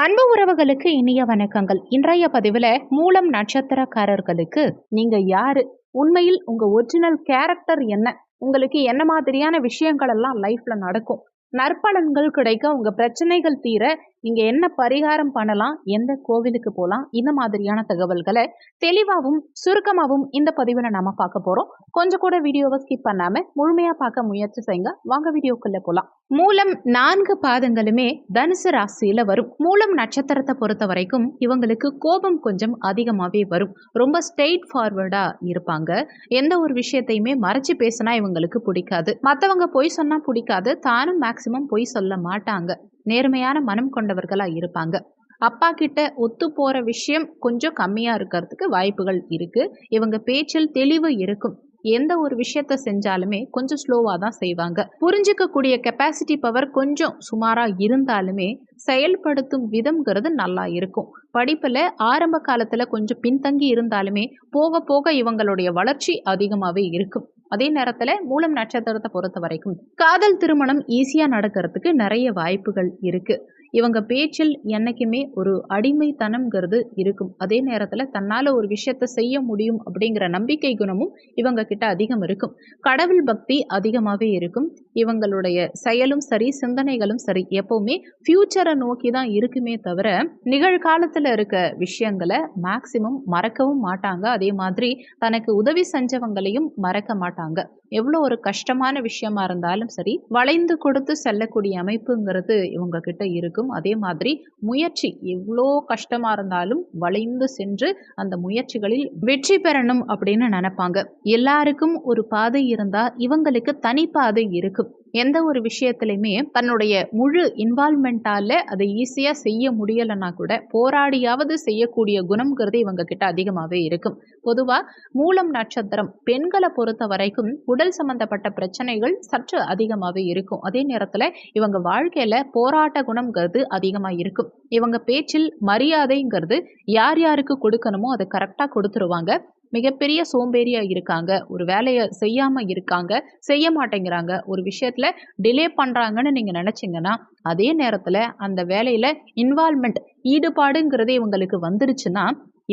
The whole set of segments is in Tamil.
அன்பு உறவுகளுக்கு இனிய வணக்கங்கள். இன்றைய பதிவுல மூலம் நட்சத்திரக்காரர்களுக்கு நீங்க யாரு, உண்மையில் உங்க ஒரிஜினல் கேரக்டர் என்ன, உங்களுக்கு என்ன மாதிரியான விஷயங்கள் எல்லாம் லைஃப்ல நடக்கும், நற்பலன்கள் கிடைக்க, உங்க பிரச்சனைகள் தீர நீங்க என்ன பரிகாரம் பண்ணலாம், எந்த கோவிலுக்கு போலாம், இந்த மாதிரியான தகவல்களை தெளிவாகவும் சுருக்கமாகவும் இந்த பதிவுல நாம பார்க்க போறோம். கொஞ்சம் கூட வீடியோவை ஸ்கிப் பண்ணாம முழுமையா பார்க்க முயற்சி செய்யுங்க. வாங்க வீடியோக்குள்ள போலாம். மூலம் 4 பாதங்களுமே தனுசு ராசியில வரும். மூலம் நட்சத்திரத்தை பொறுத்த வரைக்கும் இவங்களுக்கு கோபம் கொஞ்சம் அதிகமாவே வரும். ரொம்ப ஸ்ட்ரெயிட் ஃபார்வர்டா இருப்பாங்க. எந்த ஒரு விஷயத்தையுமே மறைச்சு பேசினா இவங்களுக்கு பிடிக்காது. மற்றவங்க பொய் சொன்னா பிடிக்காது. தானும் மேக்சிமம் பொய் சொல்ல மாட்டாங்க. நேர்மையான மனம் கொண்டவர்களா இருப்பாங்க. அப்பா கிட்ட ஒத்து போற விஷயம் கொஞ்சம் கம்மியா இருக்கிறதுக்கு வாய்ப்புகள் இருக்கு. இவங்க பேச்சில் தெளிவு இருக்கும். எந்த ஒரு விஷயத்த செஞ்சாலுமே கொஞ்சம் ஸ்லோவா தான் செய்வாங்க. புரிஞ்சுக்கக்கூடிய கெப்பாசிட்டி பவர் கொஞ்சம் சுமாரா இருந்தாலுமே செயல்படுத்தும் விதம்ங்கிறது நல்லா இருக்கும். படிப்புல ஆரம்ப காலத்துல கொஞ்சம் பின்தங்கி இருந்தாலுமே போக போக இவங்களுடைய வளர்ச்சி அதிகமாவே இருக்கும். அதே நேரத்துல மூலம் நட்சத்திரத்தை பொறுத்த வரைக்கும் காதல் திருமணம் ஈஸியா நடக்கிறதுக்கு நிறைய வாய்ப்புகள் இருக்கு. இவங்க பேச்சில் என்னைக்குமே ஒரு அடிமைத்தனம்ங்கிறது இருக்கும். அதே நேரத்துல தன்னால ஒரு விஷயத்த செய்ய முடியும் அப்படிங்கிற நம்பிக்கை குணமும் இவங்க கிட்ட அதிகம் இருக்கும். கடவுள் பக்தி அதிகமாவே இருக்கும். இவங்களுடைய செயலும் சரி, சிந்தனைகளும் சரி, எப்பவுமே ஃபியூச்சரை நோக்கி தான் இருக்குமே தவிர நிகழ்காலத்துல இருக்க விஷயங்களை மேக்சிமம் மறக்கவும் மாட்டாங்க. அதே மாதிரி தனக்கு உதவி செஞ்சவங்களையும் மறக்க மாட்டாங்க. எவ்வளோ ஒரு கஷ்டமான விஷயமா இருந்தாலும் சரி, வளைந்து கொடுத்து செல்லக்கூடிய அமைப்புங்கிறது இவங்க கிட்ட இருக்கும். அதே மாதிரி முயற்சி எவ்வளோ கஷ்டமா இருந்தாலும் வளைந்து சென்று அந்த முயற்சிகளில் வெற்றி பெறணும் அப்படின்னு நினைப்பாங்க. எல்லாருக்கும் ஒரு பாதை இருந்தா இவங்களுக்கு தனி பாதை இருக்கும். எந்த ஒரு விஷயத்திலையுமே தன்னுடைய முழு இன்வால்மெண்டால அதை ஈஸியா செய்ய முடியலன்னா கூட போராடியாவது செய்யக்கூடிய குணம்ங்கிறது இவங்க கிட்ட அதிகமாவே இருக்கும். பொதுவா மூலம் நட்சத்திரம் பெண்களை பொறுத்த வரைக்கும் உடல் சம்பந்தப்பட்ட பிரச்சனைகள் சற்று அதிகமாவே இருக்கும். அதே நேரத்துல இவங்க வாழ்க்கையில போராட்ட குணம்ங்கிறது அதிகமா இருக்கும். இவங்க பேச்சில் மரியாதைங்கிறது யார் யாருக்கு கொடுக்கணுமோ அதை கரெக்டா கொடுத்துருவாங்க. மிகப்பெரிய சோம்பேறியா இருக்காங்க, ஒரு வேலையை செய்யாம இருக்காங்க, செய்ய மாட்டேங்கிறாங்க, ஒரு விஷயத்துல டிலே பண்றாங்கன்னு நீங்க நினைச்சீங்கன்னா அதே நேரத்துல அந்த வேலையில இன்வால்மெண்ட் ஈடுபாடுங்கிறது இவங்களுக்கு வந்துருச்சுன்னா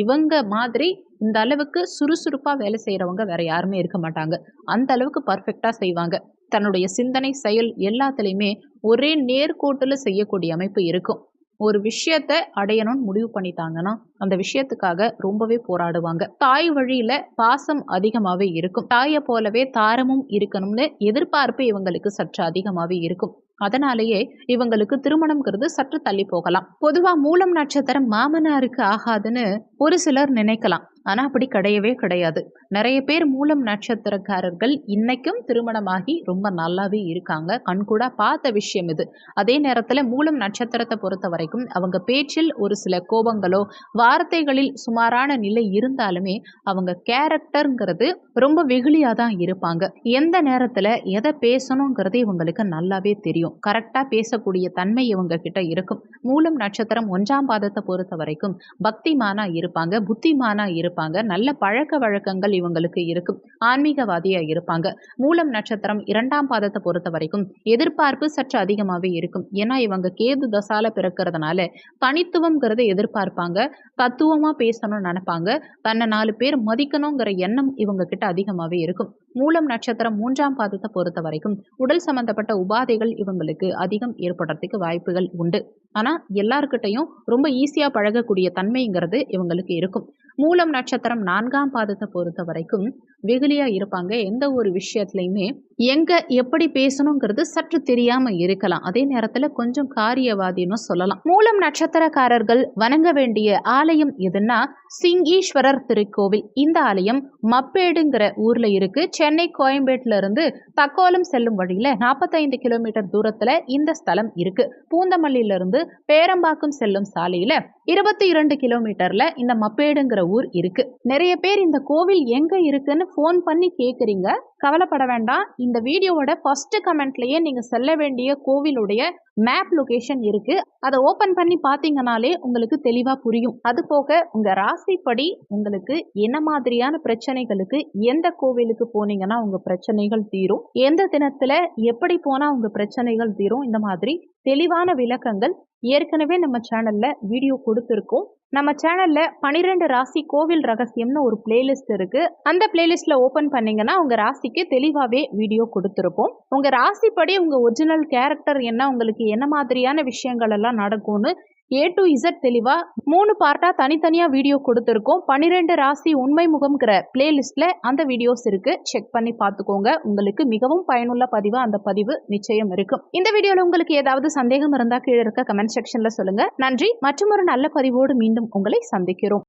இவங்க மாதிரி இந்த அளவுக்கு சுறுசுறுப்பா வேலை செய்யறவங்க வேற யாருமே இருக்க மாட்டாங்க. அந்த அளவுக்கு பர்ஃபெக்டா செய்வாங்க. தன்னுடைய சிந்தனை செயல் எல்லாத்துலயுமே ஒரே நேர்கோட்டுல செய்யக்கூடிய அமைப்பு இருக்கும். ஒரு விஷயத்த அடையணும்னு முடிவு பண்ணிட்டாங்கன்னா அந்த விஷயத்துக்காக ரொம்பவே போராடுவாங்க. தாய் வழியில பாசம் அதிகமாவே இருக்கும். தாயை போலவே தாரமும் இருக்கணும்னு எதிர்பார்ப்பு இவங்களுக்கு சற்று அதிகமாவே இருக்கும். அதனாலேயே இவங்களுக்கு திருமணம்ங்கிறது சற்று தள்ளி போகலாம். பொதுவா மூலம் நட்சத்திரம் மாமனாருக்கு ஆகாதுன்னு ஒரு சிலர் நினைக்கலாம். ஆனா அப்படி கிடையவே கிடையாது. நிறைய பேர் மூலம் நட்சத்திரக்காரர்கள் இன்னைக்கும் திருமணமாகி ரொம்ப நல்லாவே இருக்காங்க. கண்கூடா பார்த்த விஷயம் இது. அதே நேரத்துல மூலம் நட்சத்திரத்தை பொறுத்த வரைக்கும் அவங்க பேச்சில் ஒரு சில கோபங்களோ வார்த்தைகளில் சுமாரான நிலை இருந்தாலுமே அவங்க கேரக்டர்ங்கிறது ரொம்ப வெகுளியா தான் இருப்பாங்க. எந்த நேரத்துல எதை பேசணுங்கிறது இவங்களுக்கு நல்லாவே தெரியும். கரெக்டா பேசக்கூடிய தன்மை இவங்க கிட்ட இருக்கும். மூலம் நட்சத்திரம் 1ஆம் பாதத்தை பொறுத்த வரைக்கும் பக்திமானா இருப்பாங்க, புத்திமானா இருப்பாங்க, நல்ல பழக்க வழக்கங்கள் இவங்களுக்கு இருக்கும், ஆன்மீகவாதியா இருப்பாங்க. மூலம் நட்சத்திரம் 2ஆம் பாதத்தை பொறுத்த வரைக்கும் எதிர்பார்ப்பு சற்று அதிகமாவே இருக்கும். ஏன்னா இவங்க கேது தசால பிறக்கிறதுனால தனித்துவம்ங்கிறத எதிர்பார்ப்பாங்க, தத்துவமா பேசணும்னு நினைப்பாங்க, தன்னை 4 பேர் மதிக்கணுங்கிற எண்ணம் இவங்க கிட்ட அதிகமாவே இருக்கும். மூலம் நட்சத்திரம் 3ஆம் பாதத்தை பொறுத்த வரைக்கும் உடல் சம்பந்தப்பட்ட உபாதைகள் இவங்களுக்கு அதிகம் ஏற்படுறதுக்கு வாய்ப்புகள் உண்டு. ஆனா எல்லார்கிட்டையும் ரொம்ப ஈஸியா பழகக்கூடிய தன்மைங்கிறது இவங்களுக்கு இருக்கும். மூலம் நட்சத்திரம் 4ஆம் பாதத்தை பொறுத்த வரைக்கும் வெகுளியா இருப்பாங்க. எந்த ஒரு விஷயத்திலையுமே எங்க எப்படி பேசணுங்கிறது சற்று தெரியாம இருக்கலாம். அதே நேரத்துல கொஞ்சம் காரியவாதின்னு சொல்லலாம். மூலம் நட்சத்திரக்காரர்கள் வணங்க வேண்டிய ஆலயம் எதுன்னா சிங்கீஸ்வரர் திருக்கோவில். இந்த ஆலயம் மப்பேடுங்கிற ஊர்ல இருக்கு. சென்னை கோயம்பேட்டுல இருந்து தக்கோலம் செல்லும் வழியில 45 கிலோமீட்டர் தூரத்துல இந்த ஸ்தலம் இருக்கு. பூந்தமல்லியில இருந்து பேரம்பாக்கம் செல்லும் சாலையில 22 கிலோமீட்டர்ல இந்த மப்பேடுங்கிற ஊர் இருக்கு. நிறைய பேர் இந்த கோவில் எங்க இருக்குன்னு போன் பண்ணி கேக்குறீங்க. கவலைப்பட வேண்டாம். இந்த வீடியோவோட ஃபர்ஸ்ட் கமெண்ட்லயே நீங்க செல்ல வேண்டிய கோவிலுடைய மேப் லொகேஷன் இருக்கு. அதை ஓபன் பண்ணி பாத்தீங்கன்னாலே உங்களுக்கு தெளிவா புரியும். அது போக உங்க ராசிப்படி உங்களுக்கு என்ன மாதிரியான பிரச்சனைகளுக்கு எந்த கோவிலுக்கு போனீங்கன்னா உங்க பிரச்சனைகள் தீரும், எந்த தினத்துல எப்படி போனா உங்க பிரச்சனைகள் தீரும், இந்த மாதிரி தெளிவான விளக்கங்கள் ஏற்கனவே நம்ம சேனல்ல வீடியோ கொடுத்துருக்கோம். நம்ம சேனல்ல 12 ராசி கோவில் ரகசியம்னு ஒரு பிளேலிஸ்ட் இருக்கு. அந்த பிளேலிஸ்ட்ல ஓபன் பண்ணீங்கன்னா உங்க ராசிக்கு தெளிவாவே வீடியோ கொடுத்துருப்போம். உங்க ராசிப்படி உங்க ஒரிஜினல் கேரக்டர் என்ன, உங்களுக்கு என்ன மாதிரியான விஷயங்கள் எல்லாம் நடக்கும்னு A to Z தெளிவா 3 பார்ட்டா தனித்தனியா வீடியோ கொடுத்துருக்கோம். 12 ராசி உண்மை முகம்ங்கிற பிளேலிஸ்ட்ல அந்த வீடியோஸ் இருக்கு. செக் பண்ணி பார்த்துக்கோங்க. உங்களுக்கு மிகவும் பயனுள்ள பதிவா அந்த பதிவு நிச்சயம் இருக்கும். இந்த வீடியோல உங்களுக்கு ஏதாவது சந்தேகம் இருந்தா கீழே இருக்க கமெண்ட் செக்ஷன்ல சொல்லுங்க. நன்றி. மற்றும் ஒரு நல்ல பதிவோடு மீண்டும் உங்களை சந்திக்கிறோம்.